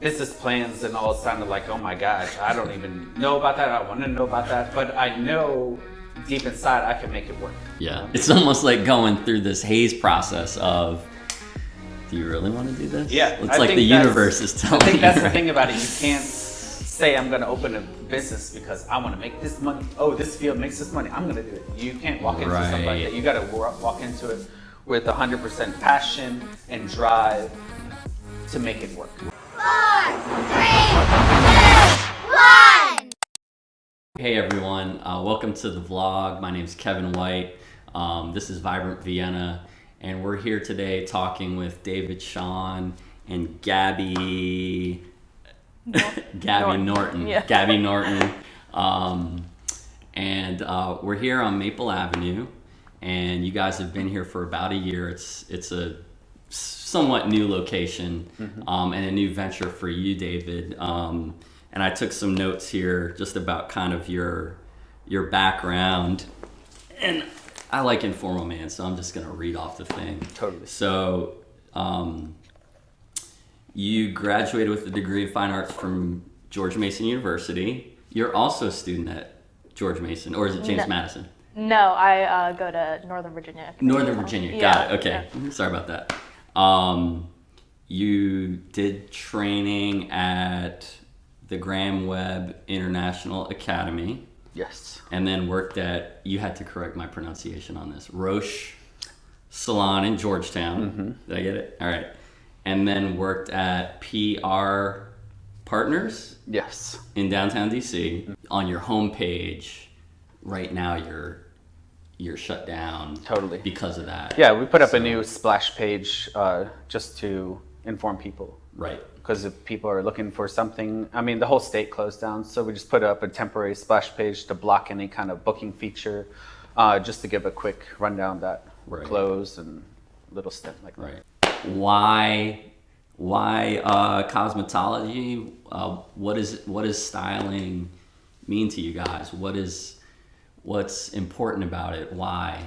business plans and all sounded like, oh my gosh, I don't even know about that. I want to know about that, but I know deep inside I can make it work. Yeah, it's almost like going through this haze process of, do you really want to do this? Yeah, it's like the universe is telling you. I think that's the thing about it. You can't say I'm going to open a business because I want to make this money. Oh, this field makes this money. I'm going to do it. You can't walk into something like that. You got to walk into it with 100% passion and drive to make it work. 4, 3, 2, 1. Hey everyone, welcome to the vlog. My name's Kevin White. This is Vibrant Vienna, and we're here today talking with David, Sean, and Gabi. Norton. Yeah. Gabi Norton. And we're here on Maple Avenue, and you guys have been here for about a year. It's a somewhat new location, and a new venture for you, David. And I took some notes here just about kind of your background, and I like informal man, so I'm just gonna read off the thing. Totally. So, you graduated with a degree in fine arts from George Mason University. You're also a student at George Mason, or is it James Madison? No, I go to Northern Virginia. Northern Virginia, got it, okay. Yeah. Sorry about that. You did training at the Graham Webb International Academy. Yes. And then worked at, you had to correct my pronunciation on this, Roche Salon in Georgetown. Did I get it? All right. And then worked at PR Partners. Yes. In downtown DC. On your homepage, right now you're shut down. Totally. Because of that. Yeah, we put up a new splash page just to inform people. Right. Because if people are looking for something, I mean, the whole state closed down, so we just put up a temporary splash page to block any kind of booking feature, just to give a quick rundown that we're closed and little stint like that. Right. Why cosmetology? What does styling mean to you guys? What's important about it? Why?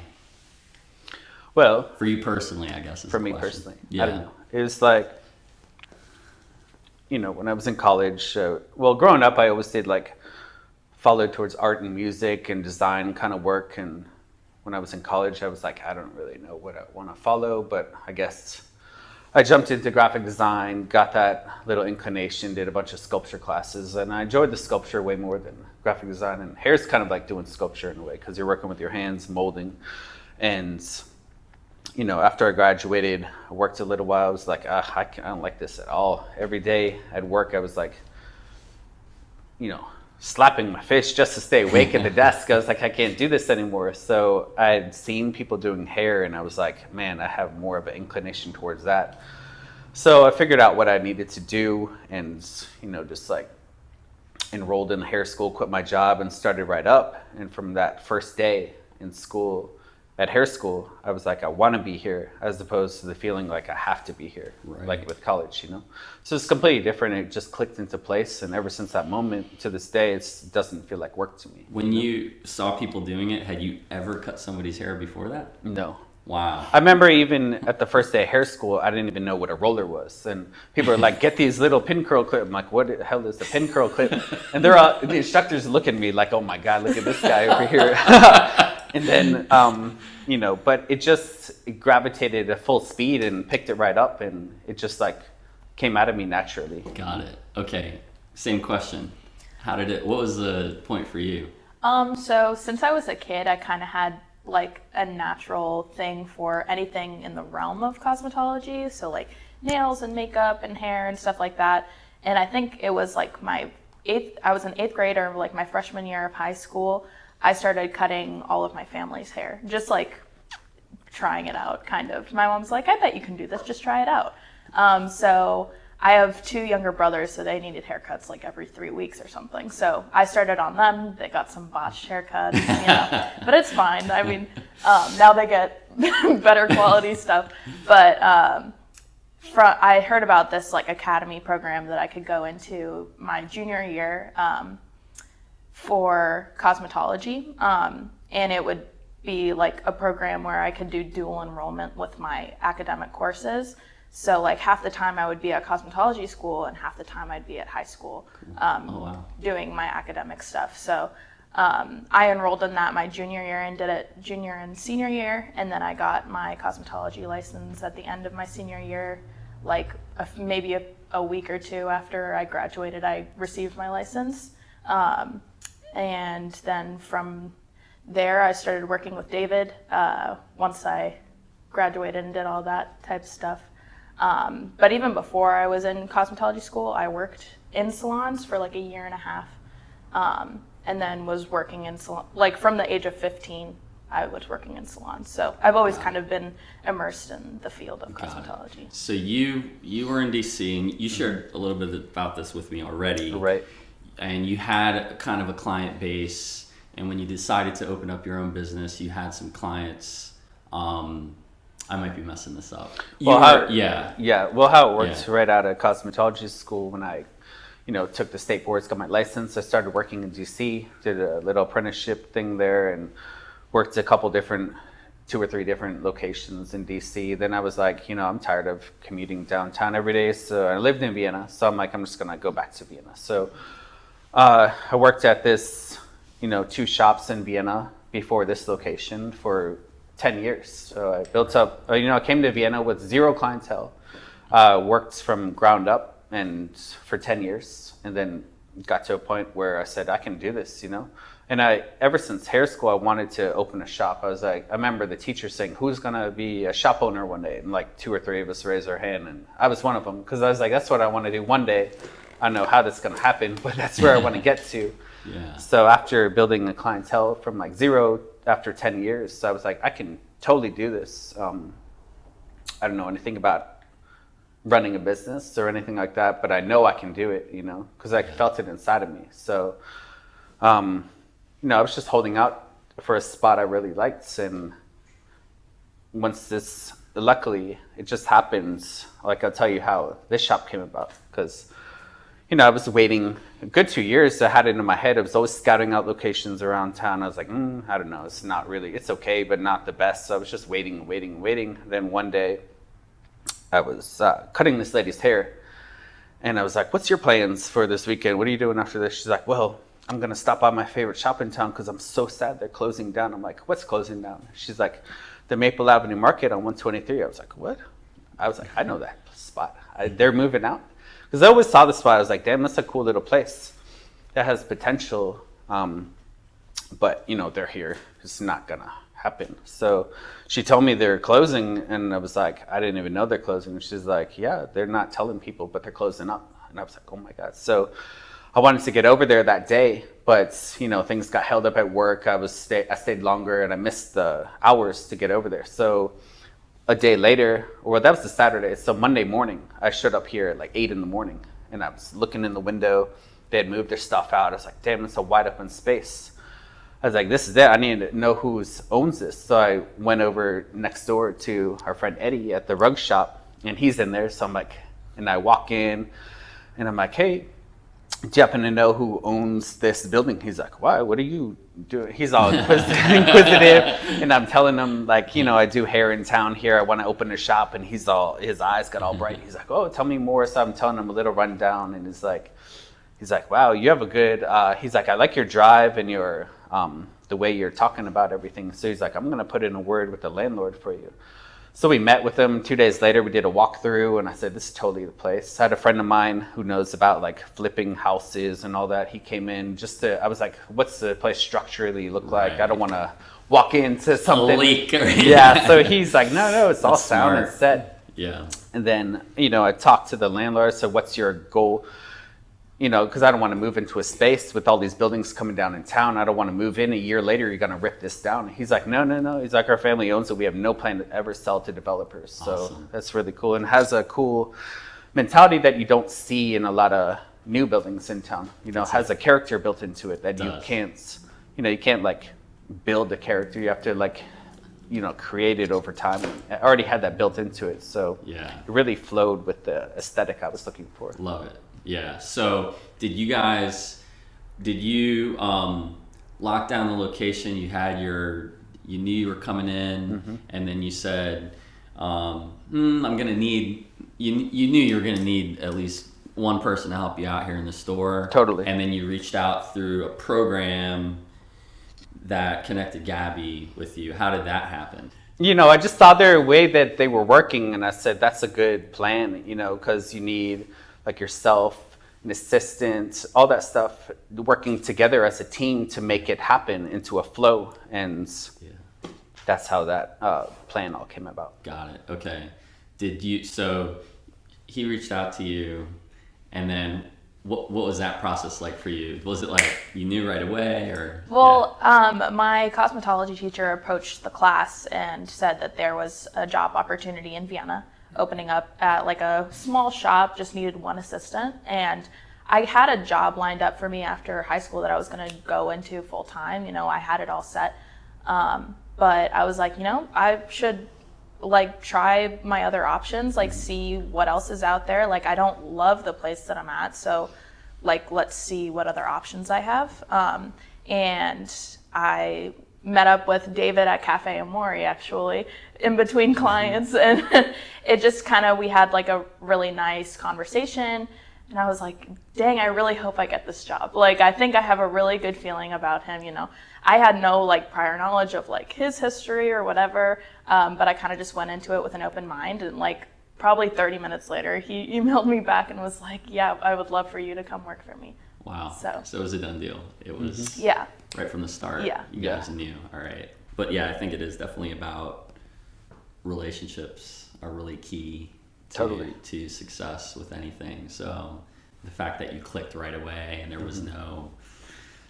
Well, for you personally, I guess. For me personally, yeah. I don't know. It was like, when I was in college. Growing up, I always did followed towards art and music and design kind of work. And when I was in college, I was like, I don't really know what I want to follow, but I guess I jumped into graphic design, got that little inclination, did a bunch of sculpture classes, and I enjoyed the sculpture way more than graphic design. And hair's kind of like doing sculpture in a way, because you're working with your hands, molding. And, after I graduated, I worked a little while. I was like, I don't like this at all. Every day at work, I was like, slapping my face just to stay awake at the desk. I was like, I can't do this anymore. So I had seen people doing hair, and I was like, man, I have more of an inclination towards that. So I figured out what I needed to do, and just enrolled in hair school, quit my job, and started right up. And from that first day in school, at hair school, I was like, I want to be here, as opposed to the feeling like I have to be here, like with college, So it's completely different. It just clicked into place. And ever since that moment to this day, it doesn't feel like work to me. When you saw people doing it, had you ever cut somebody's hair before that? No. Wow. I remember even at the first day of hair school, I didn't even know what a roller was. And people are like, get these little pin curl clip. I'm like, what the hell is a pin curl clip? And the instructors look at me like, oh my God, look at this guy over here. And then, but it gravitated at full speed and picked it right up, and it just came out of me naturally. Got it. Okay. Same question. What was the point for you? So since I was a kid, I kind of had a natural thing for anything in the realm of cosmetology. So nails and makeup and hair and stuff like that. And I think it was I was an 8th grader, my freshman year of high school. I started cutting all of my family's hair, just trying it out, kind of. My mom's like, I bet you can do this, just try it out. So I have 2 younger brothers, so they needed haircuts every 3 weeks or something. So I started on them. They got some botched haircuts, but it's fine. I mean, now they get better quality stuff. But I heard about this academy program that I could go into my junior year for cosmetology, and it would be a program where I could do dual enrollment with my academic courses. So like half the time I would be at cosmetology school and half the time I'd be at high school doing my academic stuff. So I enrolled in that my junior year and did it junior and senior year. And then I got my cosmetology license at the end of my senior year, like maybe a week or two after I graduated, I received my license. And then from there, I started working with David once I graduated and did all that type of stuff. But even before I was in cosmetology school, I worked in salons for like a year and a half, and then was working in salon, like from the age of 15, I was working in salons. So I've always kind of been immersed in the field of cosmetology. So you were in DC, and you shared a little bit about this with me already. Right. And you had kind of a client base, and when you decided to open up your own business, you had some clients. I might be messing this up. Well, how it worked Yeah. right out of cosmetology school, when I, took the state boards, got my license, I started working in DC, did a little apprenticeship thing there, and worked a couple different, 2 or 3 different locations in DC. Then I was like, I'm tired of commuting downtown every day. So I lived in Vienna. So I'm like, I'm just going to go back to Vienna. So I worked at this, 2 shops in Vienna before this location for 10 years. So I built up, I came to Vienna with 0 clientele, worked from ground up and for 10 years, and then got to a point where I said, I can do this, And ever since hair school, I wanted to open a shop. I was like, I remember the teacher saying, who's gonna be a shop owner one day? And like 2 or 3 of us raised our hand, and I was one of them, because I was like, that's what I want to do one day. I don't know how that's gonna happen, but that's where I want to get to. Yeah. So after building a clientele from like 0 after 10 years, I was like, I can totally do this. I don't know anything about running a business or anything like that, but I know I can do it, because I felt it inside of me. So, I was just holding out for a spot I really liked. And once luckily, it just happens. Like, I'll tell you how this shop came about, because I was waiting a good 2 years. I had it in my head. I was always scouting out locations around town. I was like, I don't know. It's okay, but not the best. So I was just waiting. Then one day I was cutting this lady's hair, and I was like, what's your plans for this weekend? What are you doing after this? She's like, well, I'm going to stop by my favorite shop in town because I'm so sad they're closing down. I'm like, what's closing down? She's like, the Maple Avenue Market on 123. I was like, what? I was like, I know that spot. They're moving out. Because I always saw the spot. I was like, damn, that's a cool little place that has potential. But, they're here. It's not going to happen. So she told me they're closing, and I was like, I didn't even know they're closing. She's like, yeah, they're not telling people, but they're closing up. And I was like, oh my God. So I wanted to get over there that day, but things got held up at work. I stayed longer, and I missed the hours to get over there. So a day later, or that was the Saturday. So Monday morning, I showed up here at like 8 a.m, and I was looking in the window. They had moved their stuff out. I was like, damn, it's a wide open space. I was like, this is it. I need to know who owns this. So I went over next door to our friend Eddie at the rug shop, and he's in there. So I'm like, and I walk in, and I'm like, hey, do you happen to know who owns this building? He's like, why? What are you doing? He's all inquisitive. And I'm telling him, like, I do hair in town here. I want to open a shop. And his eyes got all bright. He's like, oh, tell me more. So I'm telling him a little rundown. And he's like, wow, you have a good, he's like, I like your drive and your, the way you're talking about everything. So he's like, I'm going to put in a word with the landlord for you. So we met with him. 2 days later, we did a walkthrough, and I said, this is totally the place. I had a friend of mine who knows about like flipping houses and all that. He came in I was like, what's the place structurally look like? Right. I don't want to walk into something. A leak. Yeah. So he's like, no, it's all sound and set. Yeah. And then, I talked to the landlord. So what's your goal? Because I don't want to move into a space with all these buildings coming down in town. I don't want to move in a year later. You're going to rip this down. He's like, no. He's like, our family owns it. We have no plan to ever sell to developers. Awesome. So that's really cool, and has a cool mentality that you don't see in a lot of new buildings in town. Has a character built into it that you can't like build a character. You have to like, create it over time. I already had that built into it. So yeah, it really flowed with the aesthetic I was looking for. Love it. Yeah. So did you lock down the location? You knew you were coming in, and then you said, I'm gonna need. You knew you were gonna need at least one person to help you out here in the store. Totally. And then you reached out through a program that connected Gabi with you. How did that happen? I just saw their way that they were working, and I said, that's a good plan, because you need like yourself, an assistant, all that stuff, working together as a team to make it happen into a flow. And that's how that plan all came about. Got it. Okay. So he reached out to you, and then what was that process like for you? Was it like you knew right away, or? Well, my cosmetology teacher approached the class and said that there was a job opportunity in Vienna opening up at like a small shop, just needed one assistant. And I had a job lined up for me after high school that I was going to go into full time. I had it all set. But I was like, I should like try my other options, like see what else is out there. Like I don't love the place that I'm at, so like let's see what other options I have. And I met up with David at Cafe Amori actually in between clients, and it just kind of, we had like a really nice conversation, and I was like, dang, I really hope I get this job. Like I think I have a really good feeling about him. I had no like prior knowledge of like his history or whatever, but I kind of just went into it with an open mind, and like probably 30 minutes later he emailed me back and was like, yeah, I would love for you to come work for me. Wow. So it was a done deal. It was right from the start. Yeah. You guys knew. All right. But yeah, I think it is definitely about relationships are really key to success with anything. So the fact that you clicked right away and there was no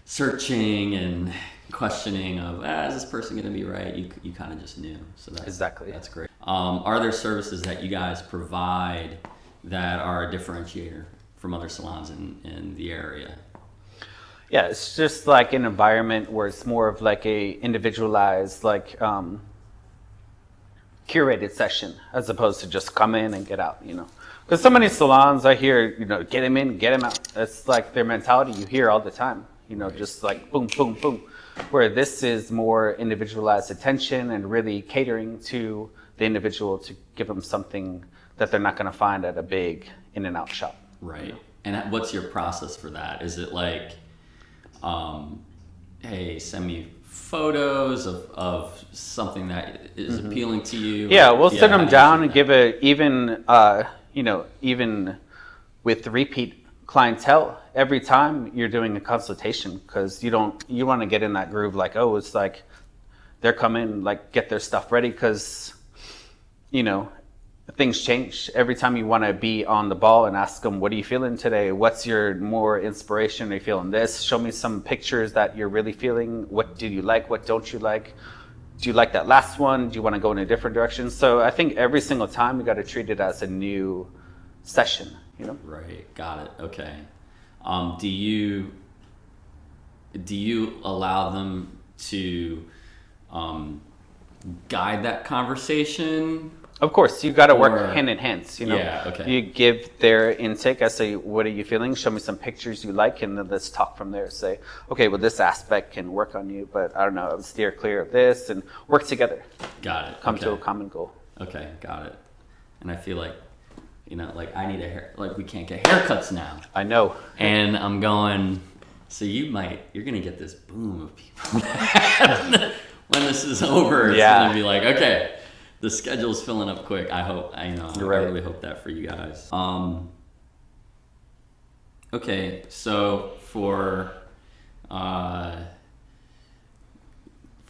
searching and questioning of, is this person going to be right? You kind of just knew. So that's great. Are there services that you guys provide that are a differentiator from other salons in the area? Yeah, it's just like an environment where it's more of like a individualized, like curated session, as opposed to just come in and get out, Because so many salons I hear, get them in, get them out. It's like their mentality you hear all the time, just like boom, boom, boom. Where this is more individualized attention and really catering to the individual to give them something that they're not going to find at a big in-and-out shop. Right. And what's your process for that? Is it like, hey, send me photos of something that is appealing to you? Yeah, we'll sit them down and give it, even with repeat clientele, every time you're doing a consultation, because you want to get in that groove, like, oh, it's like they're coming, like get their stuff ready, because things change. Every time you want to be on the ball and ask them, what are you feeling today? What's your more inspiration? Are you feeling this? Show me some pictures that you're really feeling. What do you like? What don't you like? Do you like that last one? Do you want to go in a different direction? So I think every single time you got to treat it as a new session, Right. Got it. Okay. Do you allow them to guide that conversation? Of course, you got to work hand in hand. Yeah, okay. You give their intake. I say, what are you feeling? Show me some pictures you like, and then let's talk from there. Say, okay, well, this aspect can work on you, but I don't know, steer clear of this, and work together. Got it. Come to a common goal. Okay, got it. And I feel like, like I need a hair, like we can't get haircuts now. I know. And I'm going, so you're going to get this boom of people. When this is over, it's going to be like, okay, the schedule's filling up quick. I really hope that for you guys. Okay, so for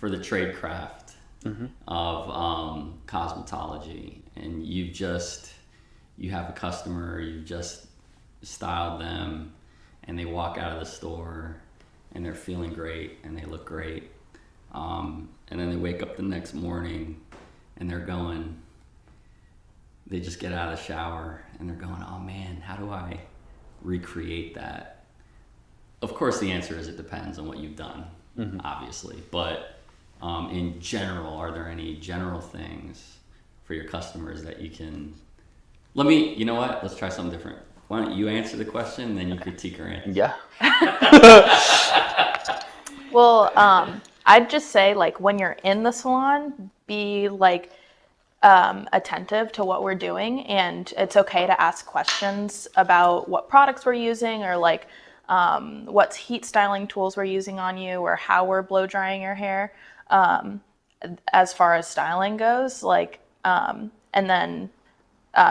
the trade craft of cosmetology, and you have a customer, you've just styled them, and they walk out of the store and they're feeling great and they look great, and then they wake up the next morning and they just get out of the shower and they're going, oh man, how do I recreate that? Of course the answer is it depends on what you've done, obviously, but in general, are there any general things for your customers that you can, you know what, let's try something different. Why don't you answer the question and then you critique her answer? Yeah. Well, I'd just say, like, when you're in the salon, be like, attentive to what we're doing, and it's okay to ask questions about what products we're using, or like what heat styling tools we're using on you, or how we're blow drying your hair, as far as styling goes. Like, and then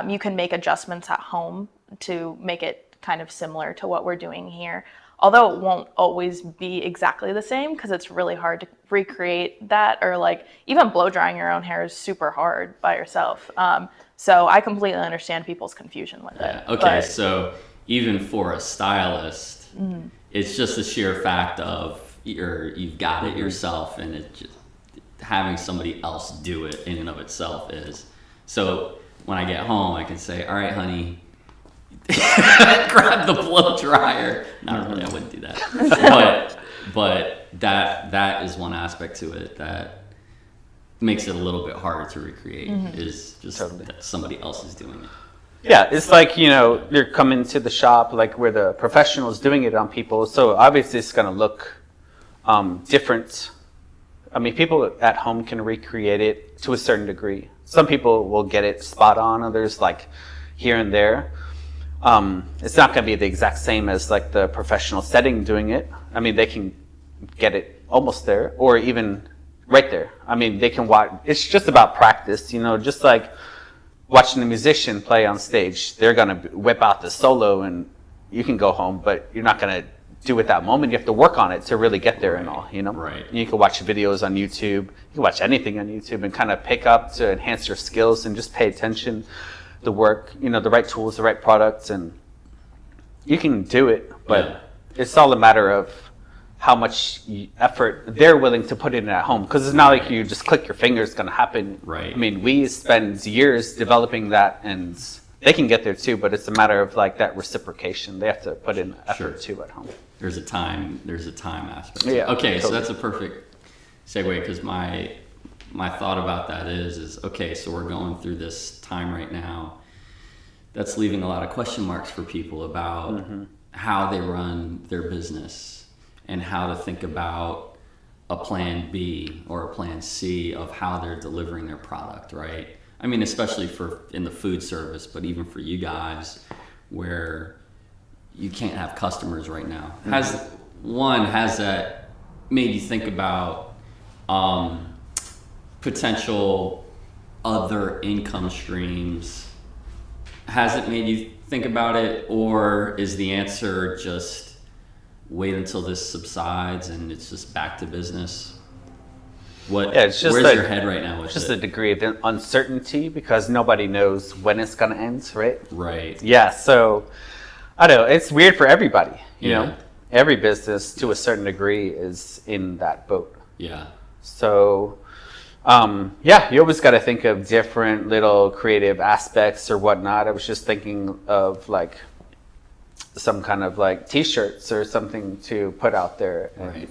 you can make adjustments at home to make it kind of similar to what we're doing here. Although it won't always be exactly the same, because it's really hard to recreate that, or like even blow drying your own hair is super hard by yourself. So I completely understand people's confusion with it. Okay, so even for a stylist, it's just the sheer fact of you've got it yourself, and it just having somebody else do it in and of itself is. So when I get home, I can say, all right, honey, grab the blow dryer. Not really, I wouldn't do that. But that is one aspect to it that makes it a little bit harder to recreate, is just that somebody else is doing it. Yeah, it's like, you're coming to the shop, like where the professional is doing it on people. So obviously it's going to look different. I mean, people at home can recreate it to a certain degree. Some people will get it spot on, others like here and there. It's not going to be the exact same as like the professional setting doing it. I mean, they can get it almost there, or even right there. I mean, they can watch. It's just about practice, just like watching a musician play on stage. They're going to whip out the solo and you can go home, but you're not going to do it that moment. You have to work on it to really get there and all, Right. And you can watch videos on YouTube. You can watch anything on YouTube and kind of pick up to enhance your skills and just pay attention. The work, the right tools, the right products, and you can do it, but it's all a matter of how much effort they're willing to put in at home, because it's not like you just click your fingers, it's going to happen. Right. I mean, we spend years developing that, and they can get there too, but it's a matter of like that reciprocation. They have to put in effort too at home. There's a time aspect. Yeah. Okay, totally. So that's a perfect segue, because my thought about that is okay, so we're going through this time right now that's leaving a lot of question marks for people about how they run their business and how to think about a plan B or a plan C of how they're delivering their product, right? I mean, especially in the food service, but even for you guys where you can't have customers right now. Has that made you think about potential other income streams? Has it made you think about it, or is the answer just wait until this subsides and it's just back to business? Where's your head right now with it? Just a degree of uncertainty, because nobody knows when it's going to end, right? Right. Yeah, so I don't know. It's weird for everybody, you know? Every business to a certain degree is in that boat. Yeah. So, you always got to think of different little creative aspects or whatnot. I was just thinking of like some kind of like t-shirts or something to put out there. And,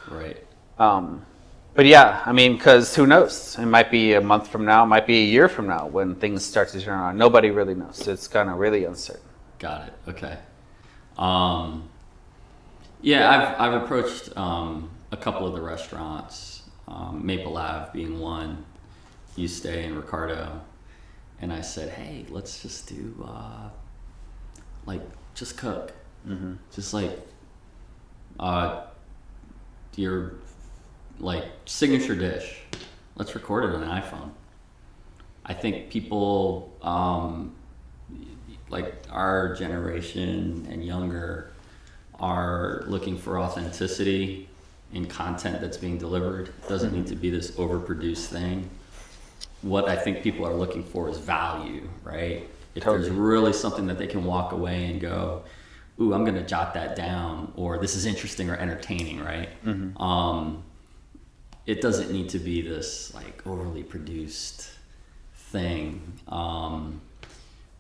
Right. But yeah, I mean, because who knows? It might be a month from now, it might be a year from now when things start to turn on. Nobody really knows. It's kind of really uncertain. Got it. Okay. I've approached a couple of the restaurants, Maple Ave being one. You stay in Ricardo, and I said, hey, let's just do just cook, just like your signature dish. Let's record it on an iPhone. I think people like our generation and younger are looking for authenticity in content that's being delivered. It doesn't need to be this overproduced thing. What I think people are looking for is value, right? If there's really something that they can walk away and go, ooh, I'm gonna jot that down, or this is interesting or entertaining, right? It doesn't need to be this overly produced thing.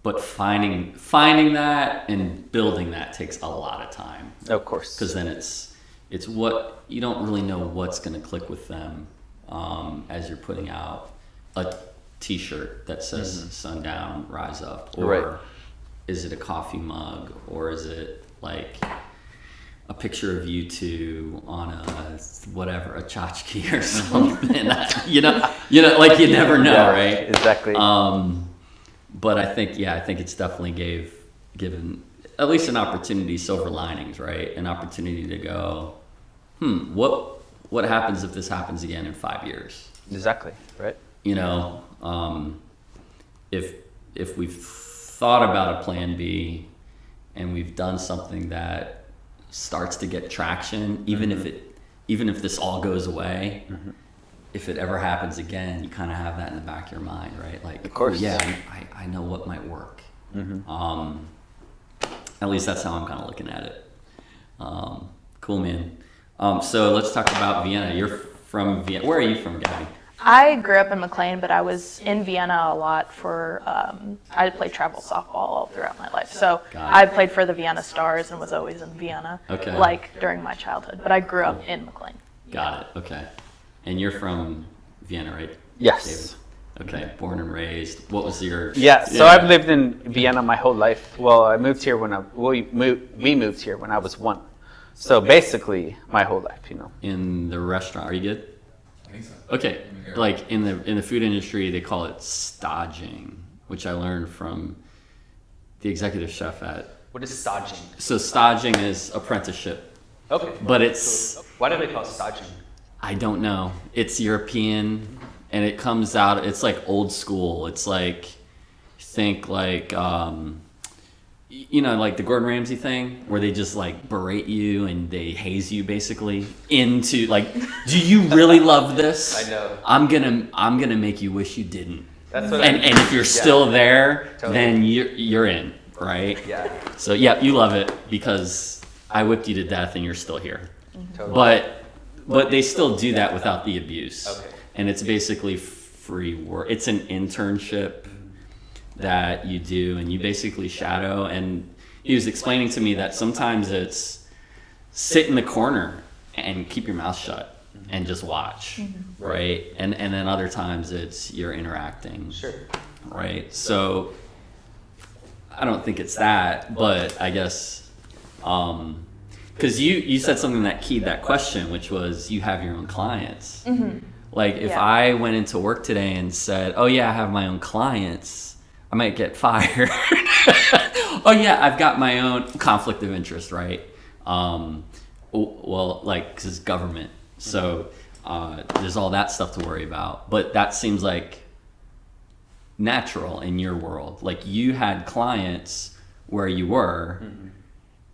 But finding that and building that takes a lot of time. Of course. Because then it's what you don't really know what's going to click with them as you're putting out a T-shirt that says "Sundown, Rise Up," or is it a coffee mug, or is it a picture of you two on a whatever, a tchotchke or something. Like you never know, Yeah, right? Exactly. But I think it's definitely given at least an opportunity, silver linings, right? An opportunity to go, what happens if this happens again in 5 years? Exactly. Right. If we've thought about a plan B and we've done something that starts to get traction, even if this all goes away, if it ever happens again, you kind of have that in the back of your mind, right? Like, of course, I know what might work. At least that's how I'm kind of looking at it. Cool, man. So let's talk about Vienna. You're from Vienna. Where are you from, Gabi? I grew up in McLean, but I was in Vienna a lot for, I played travel softball all throughout my life. So I played for the Vienna Stars and was always in Vienna, during my childhood. But I grew up in McLean. Got it, okay. And you're from Vienna, right? Yes. David? Okay, born and raised. What was your... Yeah, so I've lived in Vienna my whole life. Well, I moved here we moved here when I was 1. So basically my whole life, In the restaurant, are you good? Okay, like in the food industry, they call it staging, which I learned from the executive chef at... What is staging? So staging is apprenticeship. Okay. But it's... Why do they call it staging? I don't know. It's European, and it comes out, it's like old school. It's like, think like, like the Gordon Ramsay thing, where they just like berate you and they haze you basically into like, do you really love this? I know. I'm gonna make you wish you didn't. That's what and if you're still there, Totally. then you're in, right? Yeah. So yeah, you love it because I whipped you to death and you're still here. Totally. But they still do that without the abuse. Okay. And it's basically free work. It's an internship that you do, and you basically shadow. And he was explaining to me that sometimes it's sit in the corner and keep your mouth shut and just watch, right? And then other times it's you're interacting, Sure. right? So I don't think it's that, but I guess because you said something that keyed that question, which was you have your own clients. Like if I went into work today and said, oh yeah, I have my own clients, I might get fired. Oh yeah, I've got my own conflict of interest, right? Well, like, cause it's government. So there's all that stuff to worry about. But that seems like natural in your world. Like you had clients where you were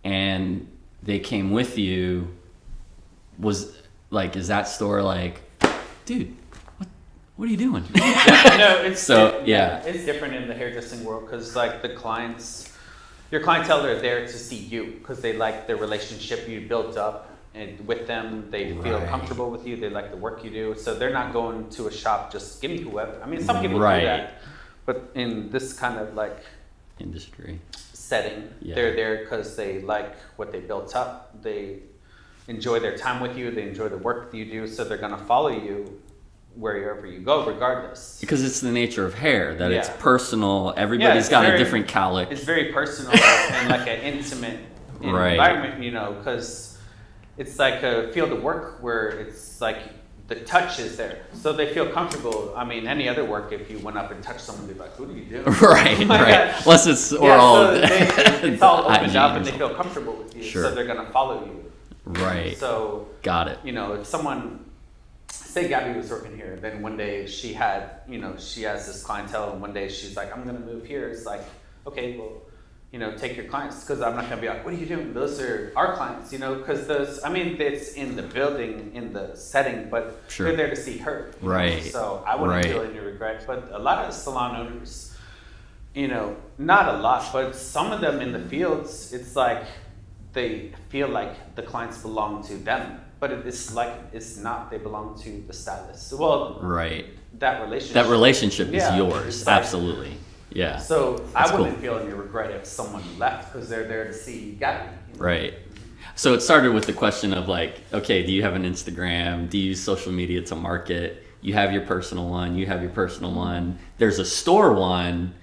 and they came with you. Was like, is that store like, dude, what are you doing? No, it's it's different in the hairdressing world because like your clientele are there to see you because they like the relationship you built up and with them. They feel comfortable with you. They like the work you do. So they're not going to a shop just give me whoever. I mean, some people do that, but in this kind of like industry setting, they're there because they like what they built up. They enjoy their time with you. They enjoy the work that you do. So they're gonna follow you wherever you go, regardless. Because it's the nature of hair that it's personal. Everybody's got a different cowlick. It's very personal and like an intimate environment, because it's like a field of work where it's like the touch is there, so they feel comfortable. I mean, any other work, if you went up and touched someone, they'd be like, "What are you doing?" Right. Unless it's it's all opened up and they feel comfortable with you, so they're gonna follow you. Right. So got it. If someone, say Gabi was working here, then one day she had, she has this clientele, and one day she's like, I'm gonna move here. It's like, okay, well, take your clients, because I'm not gonna be like, what are you doing? Those are our clients, because it's in the building, in the setting, but they're there to see her. Right. So I wouldn't feel any regret. But a lot of salon owners, not a lot, but some of them in the fields, it's like they feel like the clients belong to them. But it's like, it's not, they belong to the stylist. Well, that relationship is yours. Like, absolutely. Yeah. So that's I wouldn't feel any regret if someone left because they're there to see Gabi. Right. So it started with the question of like, okay, do you have an Instagram? Do you use social media to market? You have your personal one, you have your personal one. There's a store one,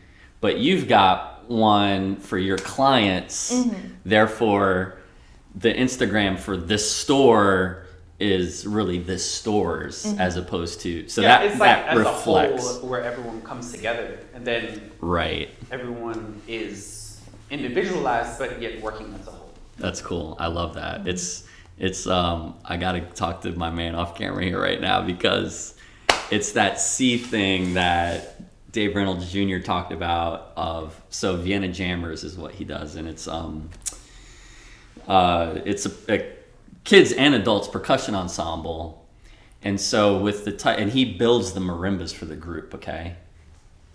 but you've got one for your clients. Therefore, the Instagram for this store is really this store's as opposed to, so Yeah, that it's like that as reflects. a whole where everyone comes together, and then Right. everyone is individualized but yet working as a whole. That's cool. I love that. It's I gotta talk to my man off camera here right now, because it's that C thing that Dave Reynolds Jr. talked about of, so Vienna Jammers is what he does, and it's a kids and adults percussion ensemble. And so with the and he builds the marimbas for the group, okay?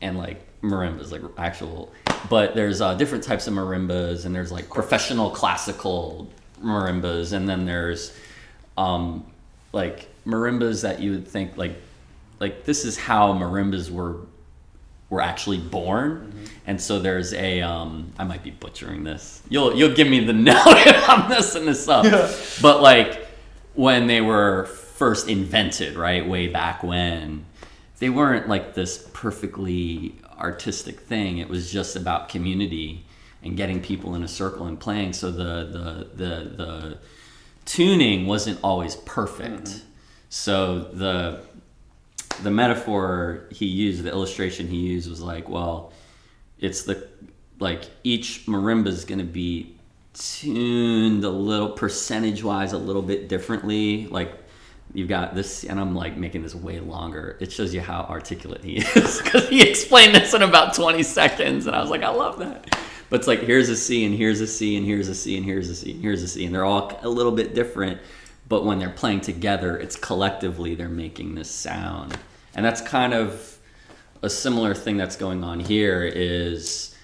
And like marimbas, like actual, but there's different types of marimbas, and there's like professional classical marimbas, and then there's like marimbas that you would think like this is how marimbas were actually born. And so there's a I might be butchering this. You'll give me the note if I'm messing this up. But like when they were first invented, right, way back when, they weren't like this perfectly artistic thing. It was just about community and getting people in a circle and playing. So the tuning wasn't always perfect. So the metaphor he used, the illustration he used was like, well, it's like each marimba is going to be tuned a little percentage-wise a little bit differently. Like you've got this, and I'm like making this way longer. It shows you how articulate he is, because he explained this in about 20 seconds, and I was like, I love that. But it's like, here's a C, and here's a C, and here's a C, and here's a C, and here's a C, and they're all a little bit different. But when they're playing together, it's collectively they're making this sound. And that's kind of a similar thing that's going on here is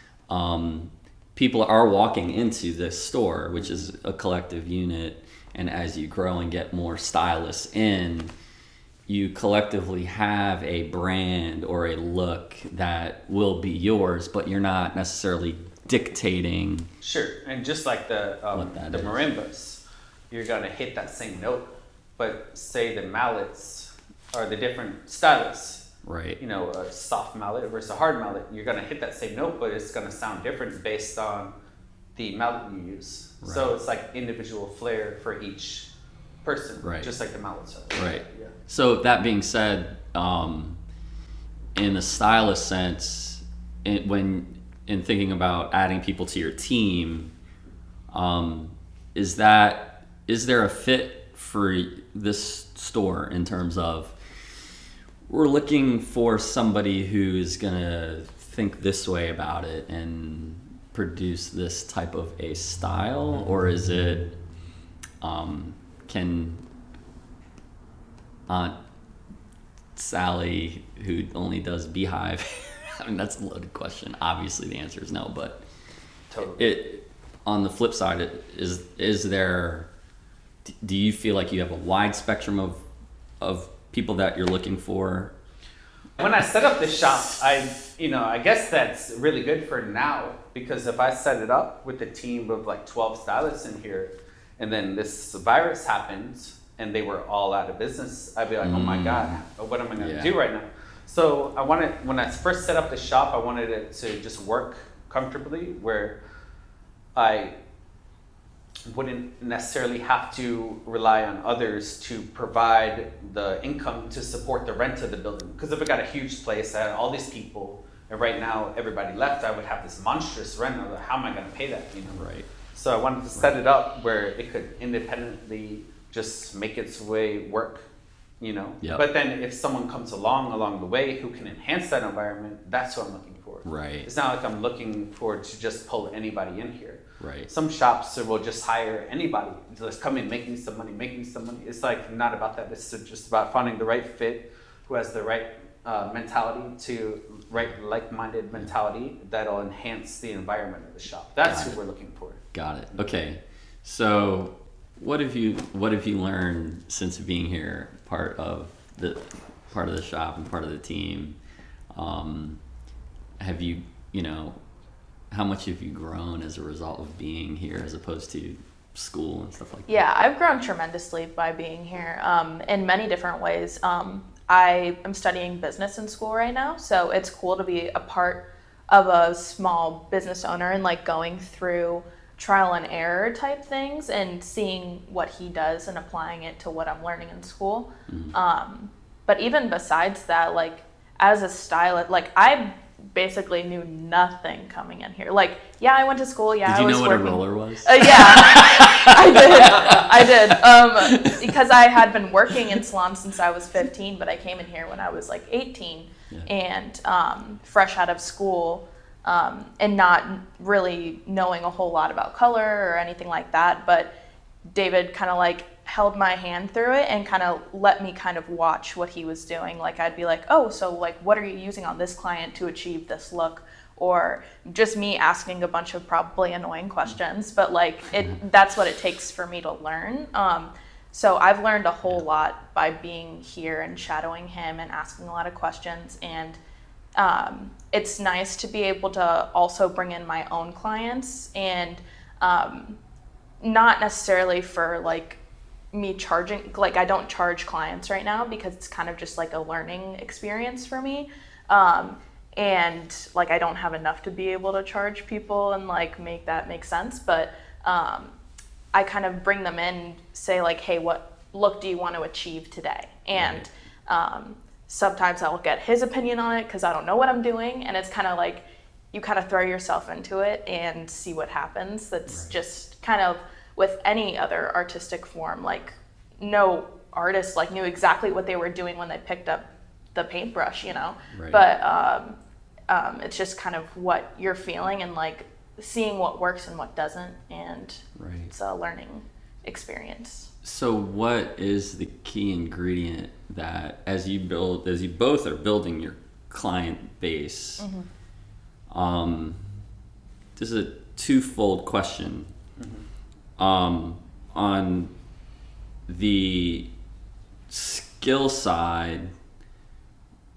people are walking into this store, which is a collective unit. And as you grow and get more stylists in, you collectively have a brand or a look that will be yours, but you're not necessarily dictating. Sure, and just like the is. marimbas, you're gonna hit that same note, but say the mallets are the different stylists. Right. You know, a soft mallet versus a hard mallet, you're gonna hit that same note, but it's gonna sound different based on the mallet you use. Right. So it's like individual flair for each person, Right. just like the mallets are. Right. Yeah. So that being said, in the stylist sense, when in thinking about adding people to your team, is there a fit for this store in terms of, we're looking for somebody who's gonna think this way about it and produce this type of a style, or is it can Aunt Sally, who only does Beehive, I mean, that's a loaded question. Obviously the answer is no, but Totally. On the flip side, is there, do you feel like you have a wide spectrum of people that you're looking for? When I set up the shop, I guess that's really good for now, because if I set it up with a team of like 12 stylists in here, and then this virus happens and they were all out of business, I'd be like, oh my God, what am I gonna do right now? So when I first set up the shop, I wanted it to just work comfortably, where I wouldn't necessarily have to rely on others to provide the income to support the rent of the building. Because if I got a huge place, I had all these people, and right now everybody left, I would have this monstrous rent. I was like, how am I going to pay that? You know? Right. So I wanted to set it up where it could independently just make its way work, you know. Yep. But then if someone comes along the way who can enhance that environment, that's what I'm looking for. Right. It's not like I'm looking for to just pull anybody in here. Right. Some shops will just hire anybody to just come in, make me some money. It's like not about that. It's just about finding the right fit, who has the right like-minded mentality that'll enhance the environment of the shop. That's who we're looking for. Got it. Okay. So what have you learned since being here, part of the shop and part of the team? Have you, how much have you grown as a result of being here as opposed to school and stuff like that? Yeah, I've grown tremendously by being here in many different ways. I am studying business in school right now, so it's cool to be a part of a small business owner and like going through trial and error type things and seeing what he does and applying it to what I'm learning in school. But even besides that, like as a stylist, like I basically knew nothing coming in here. Like, yeah, I went to school. Yeah, Did you I was know what working. a roller was? Yeah, I did. Because I had been working in salons since I was 15, but I came in here when I was like 18 and fresh out of school and not really knowing a whole lot about color or anything like that. But David kind of like held my hand through it and kind of let me kind of watch what he was doing. Like I'd be like, oh, so like what are you using on this client to achieve this look? Or just me asking a bunch of probably annoying questions, but like that's what it takes for me to learn. So I've learned a whole lot by being here and shadowing him and asking a lot of questions. And it's nice to be able to also bring in my own clients and not necessarily for like me charging, like I don't charge clients right now because it's kind of just like a learning experience for me. And like I don't have enough to be able to charge people and like make that make sense, but I kind of bring them in, say like, hey, what look do you want to achieve today? And sometimes I'll get his opinion on it because I don't know what I'm doing, and it's kind of like you kind of throw yourself into it and see what happens. That's just kind of with any other artistic form. Like no artist like knew exactly what they were doing when they picked up the paintbrush, you know. But it's just kind of what you're feeling and like seeing what works and what doesn't, and it's a learning experience. So what is the key ingredient that as you both are building your client base, this is a twofold question. On the skill side,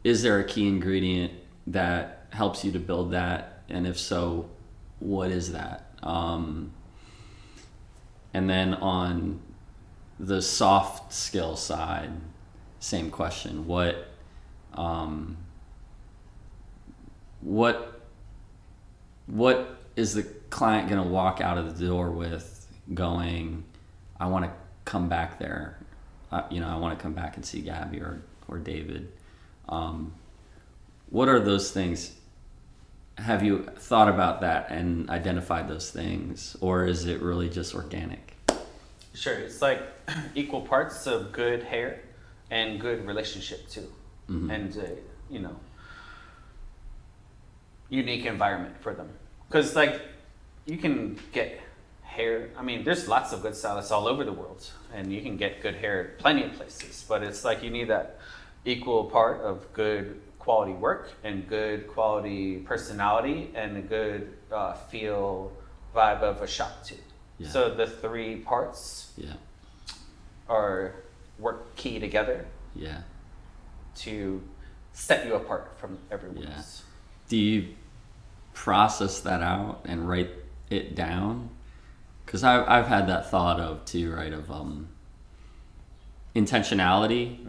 is there a key ingredient that helps you to build that? And if so, what is that? And then on the soft skill side, same question. What is the client going to walk out of the door with going, I want to come back there. I want to come back and see Gabi or David. What are those things? Have you thought about that and identified those things, or is it really just organic? Sure, it's like equal parts of good hair and good relationship too, and unique environment for them. Because like you can get hair. I mean, there's lots of good stylists all over the world, and you can get good hair plenty of places. But it's like you need that equal part of good quality work and good quality personality and a good feel vibe of a shop too. Yeah. So the three parts are work key together to set you apart from everyone else. Do you process that out and write it down? Because I've had that thought of too, right? Of intentionality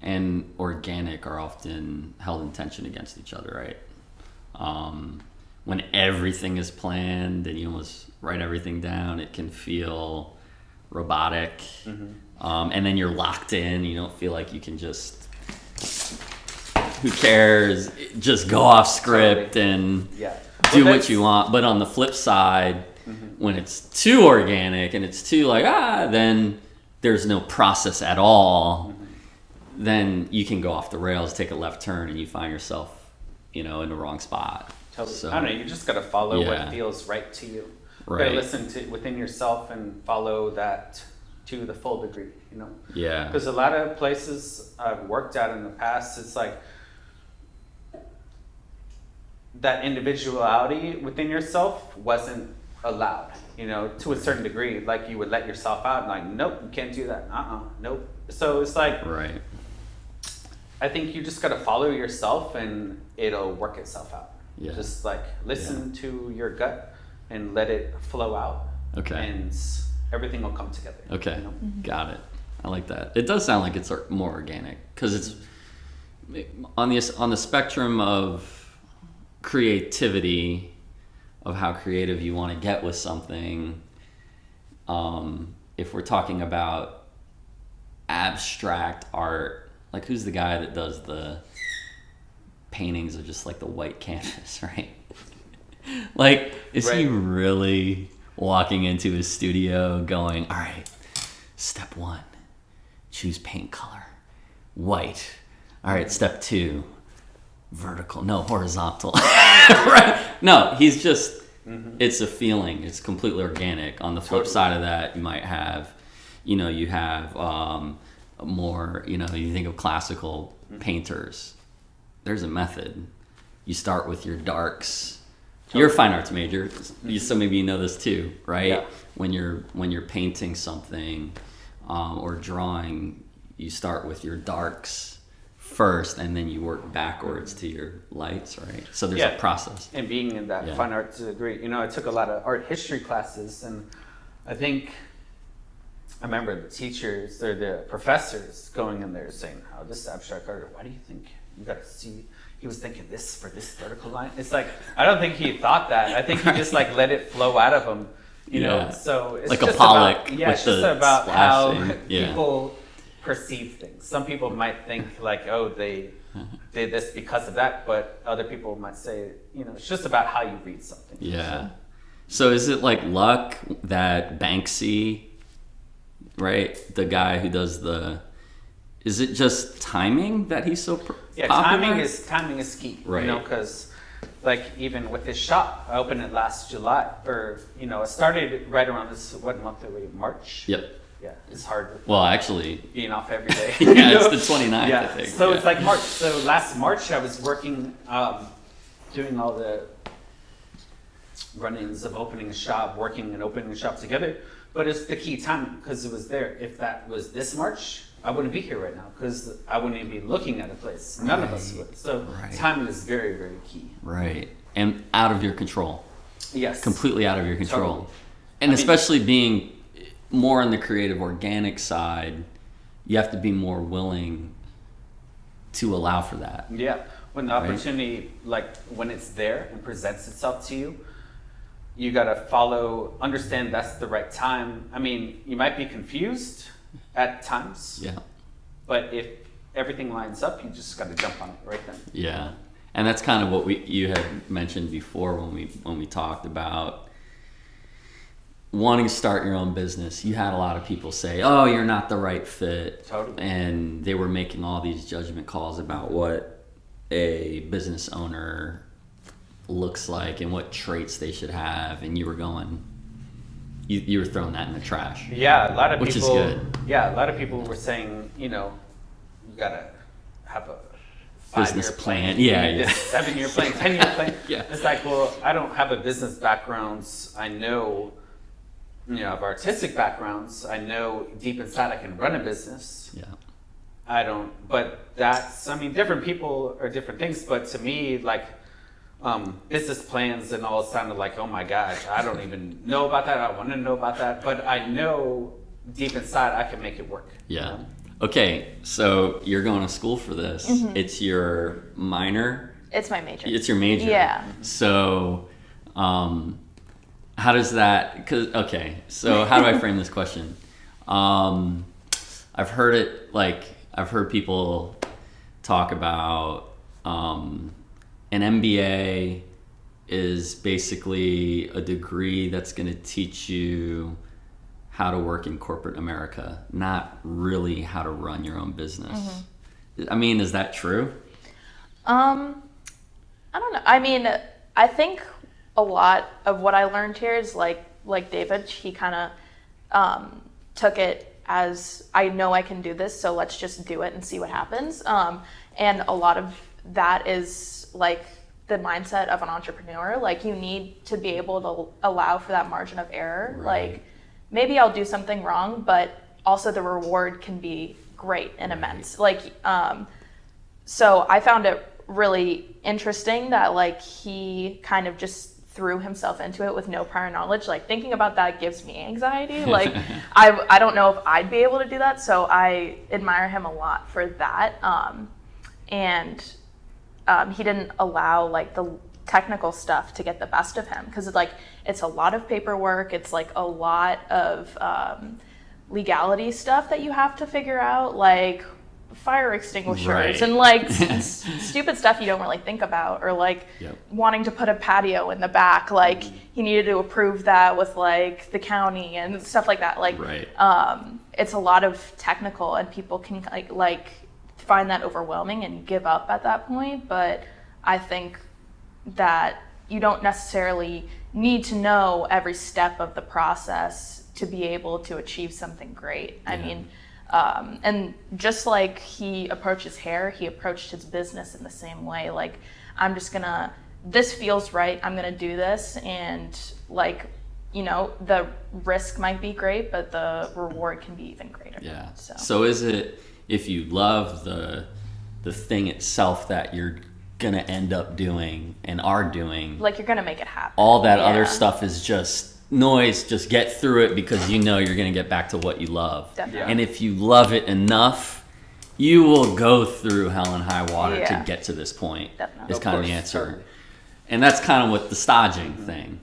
and organic are often held in tension against each other, right? When everything is planned and you almost write everything down, it can feel robotic. And then you're locked in. You don't feel like you can just, who cares, just go off script and do what you want. But on the flip side, when it's too organic and it's too like, then there's no process at all. Then you can go off the rails, take a left turn, and you find yourself, in the wrong spot. Totally. So, I don't know. You just got to follow what feels right to you. Right. You listen to within yourself and follow that to the full degree. Yeah. Because a lot of places I've worked at in the past, it's like that individuality within yourself wasn't allowed. To a certain degree. Like you would let yourself out, and like, nope, you can't do that. Nope. So it's like, right. I think you just got to follow yourself and it'll work itself out. Yeah. Just like listen to your gut and let it flow out. Okay. And everything will come together. Okay. Got it. I like that. It does sound like it's more organic because it's on the spectrum of creativity. of how creative you want to get with something. If we're talking about abstract art, like who's the guy that does the paintings of just like the white canvas, right? Like, is he really walking into his studio going, all right, step 1, choose paint color, white. All right, step 2, vertical, no, horizontal. Right? No, he's just, it's a feeling. It's completely organic. On the flip side of that, you might have, you have more, you think of classical painters. There's a method. You start with your darks. You're a fine arts major, so maybe you know this too, right? Yeah. When you're painting something or drawing, you start with your darks first, and then you work backwards to your lights, right? So there's a process. And being in that fine arts degree, I took a lot of art history classes, and I remember the teachers or the professors going in there saying, "Oh, this is abstract art. Why do you think you got to see?" He was thinking this for this vertical line. It's like, I don't think he thought that. I think he just like let it flow out of him, know. So it's like just a Pollock. About, it's just about how Yeah. people perceive things. Some people might think like, oh, they did this because of that, but other people might say, it's just about how you read something. Yeah. So is it like luck that Banksy, right? The guy who does is it just timing that he's so popular? Timing is key. Right. Because like even with this shop, I opened it last July, or it started right around this. What month are we? March. Yep. Yeah, it's hard. Well, actually, being off every day. it's the 29th, I think. So it's like March. So last March, I was working, doing all the run-ins of opening a shop, working and opening a shop together. But it's the key time because it was there. If that was this March, I wouldn't be here right now because I wouldn't even be looking at a place. None of us would. So timing is very, very key. Right. And out of your control. Yes. Completely out of your control. Totally. And especially being more on the creative organic side, you have to be more willing to allow for that. Yeah. When the opportunity, like when it's there and presents itself to you, you got to understand that's the right time. I mean, you might be confused at times. Yeah. But if everything lines up, you just got to jump on it right then. Yeah. And that's kind of what you had mentioned before when we talked about wanting to start your own business. You had a lot of people say, "Oh, you're not the right fit." Totally. And they were making all these judgment calls about what a business owner looks like and what traits they should have, and you were you were throwing that in the trash. Yeah, a lot of which people. Is good. Yeah, a lot of people were saying, you gotta have a business 5-year plan. Yeah. 7-year plan, 10-year plan. Yeah. It's like, well, I don't have a business background. I know, of artistic backgrounds. I know deep inside I can run a business. Yeah. I don't, but different people are different things. But to me, like, business plans and all sounded like, oh my gosh, I don't even know about that. I want to know about that. But I know deep inside I can make it work. Yeah. Okay, so you're going to school for this. Mm-hmm. It's your minor? It's my major. It's your major? Yeah. So, how does that, so how do I frame this question? I've heard people talk about an MBA is basically a degree that's going to teach you how to work in corporate America, not really how to run your own business. Mm-hmm. I mean, is that true? I don't know. I mean, I think a lot of what I learned here is like David, he kind of took it as, I know I can do this, so let's just do it and see what happens. And a lot of that is like the mindset of an entrepreneur. Like, you need to be able to allow for that margin of error. Right. Like, maybe I'll do something wrong, but also the reward can be great and immense. Like, so I found it really interesting that like he kind of just threw himself into it with no prior knowledge. Like, thinking about that gives me anxiety. Like, I don't know if I'd be able to do that. So I admire him a lot for that. And he didn't allow like technical stuff to get the best of him, because it's a lot of paperwork, it's like a lot of legality stuff that you have to figure out, like fire extinguishers Right. and like stupid stuff you don't really think about, or like wanting to put a patio in the back, like he needed to approve that with like the county and stuff like that, like Right. It's a lot of technical, and people can like find that overwhelming and give up at that point. But I think that you don't necessarily need to know every step of the process to be able to achieve something great. I mean, and just like he approaches hair, he approached his business in the same way. Like, I'm just gonna, this feels right, I'm gonna do this, and like, you know, the risk might be great, but the reward can be even greater. Yeah. So is it, if you love the thing itself that you're gonna end up doing and are doing, like, you're gonna make it happen. all that other stuff is just noise, just get through it, because you know you're gonna get back to what you love. Definitely. And if you love it enough, you will go through hell and high water Yeah. to get to this point. Definitely. Is Of kind of the course, answer. totally. And that's kind of what the staging thing,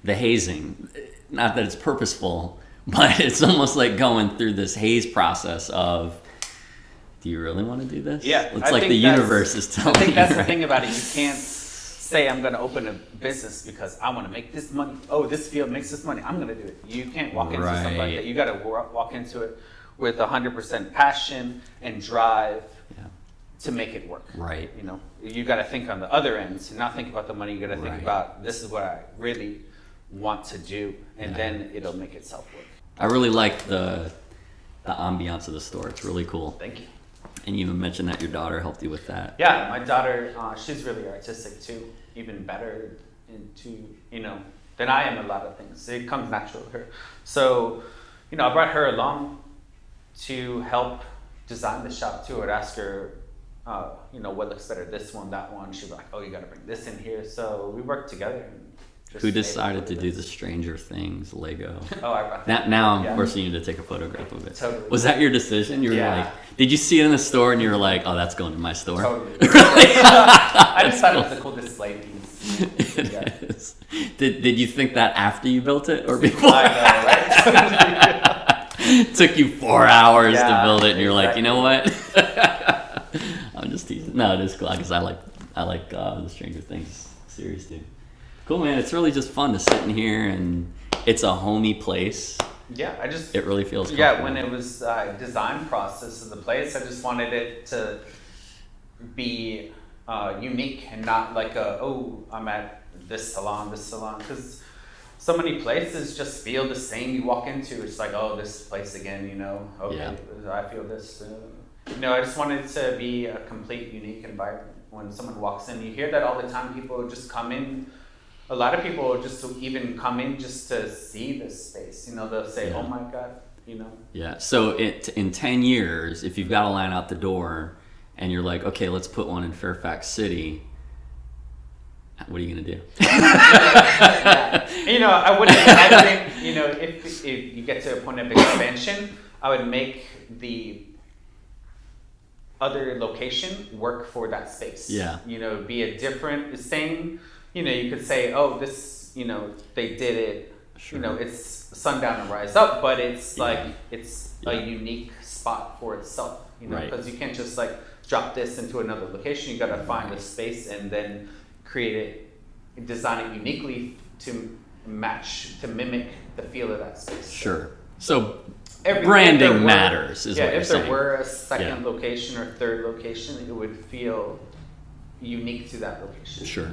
the hazing, not that it's purposeful, but it's almost like going through this haze process of, do you really want to do this? Yeah, It's I like the think that's- universe is telling I think you. that's the right? thing about it. You can't say I'm going to open a business because I want to make this money. Oh, this field makes this money. I'm going to do it. You can't walk into something like Right. that. You got to walk into it with 100% passion and drive Yeah. to make it work. Right. You know, you got to think on the other ends and not think about the money. You got to think Right. about, this is what I really want to do, and Yeah. then it'll make itself work. I really like the ambiance of the store. It's really cool. Thank you. And you mentioned that your daughter helped you with that. Yeah, my daughter, she's really artistic too, even better into, you know, than I am a lot of things. It comes natural to her. So, you know, I brought her along to help design the shop too. I'd ask her, you know, what looks better, this one, that one. She'd be like, oh, you got to bring this in here. So we worked together. And just Who made it decided what to it do is. the Stranger Things Lego? Oh, I brought that. Now I'm Yeah. forcing you to take a photograph of it. Totally. Was that your decision? You were Yeah. like, did you see it in the store and you were like, oh, that's going to my store? Totally. I just thought it was a cool display piece. It Yeah. is. Did you think that after you built it or before? I know, right? It took you 4 hours to Yeah, build it, and you're like, you exactly. know what? I'm just teasing. No, it is cool because I like the Stranger Things series too. Cool, man. It's really just fun to sit in here, and it's a homey place. Yeah, I just It really feels yeah. comfortable. When it was design process of the place, I just wanted it to be unique and not like I'm at this salon, because so many places just feel the same. You walk into, it's like, oh, this place again, you know. Okay, Yeah. I feel this. You know, I just wanted to be a complete, unique environment. When someone walks in, you hear that all the time. People just come in. A lot of people just even come in just to see this space. You know, they'll say, Yeah. "Oh my God," you know. Yeah. So in 10 years, if you've got a line out the door, and you're like, okay, let's put one in Fairfax City, what are you gonna do? Yeah. You know, I think, you know, if you get to a point of expansion, I would make the other location work for that space. Yeah. You know, be a different, same, you know, you could say, oh, this, you know, they did it, Sure. you know, it's Sundown and Rise Up, but it's Yeah. like, it's Yeah. a unique spot for itself, you know, Right. because you can't just like drop this into another location. You got to find a space and then create it, design it uniquely to match, to mimic the feel of that space. Sure. So If there branding were- matters, is yeah, what you're if there saying. were a second Yeah. location or third location, it would feel unique to that location. Sure.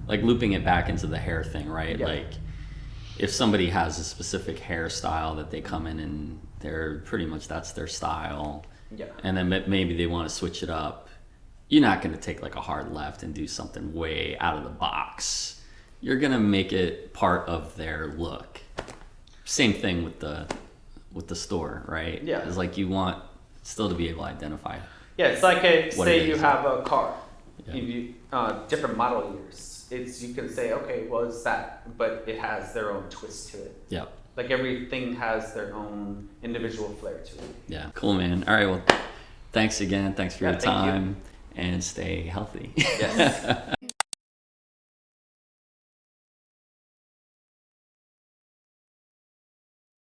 Like looping it back into the hair thing, right? Yeah. Like if somebody has a specific hairstyle that they come in and they're pretty much that's their style, Yeah. and then maybe they want to switch it up, you're not going to take like a hard left and do something way out of the box. You're going to make it part of their look. Same thing with the store, right? Yeah. It's like you want still to be able to identify. Yeah, it's like What say it you is. have a car, Yeah. different model years. You can say, okay, well, it's that, but it has their own twist to it. Yep. Like everything has their own individual flair to it. Yeah. Cool, man. All right. Well, thanks again. Thanks for Yeah, your thank you. time, and stay healthy. Yes.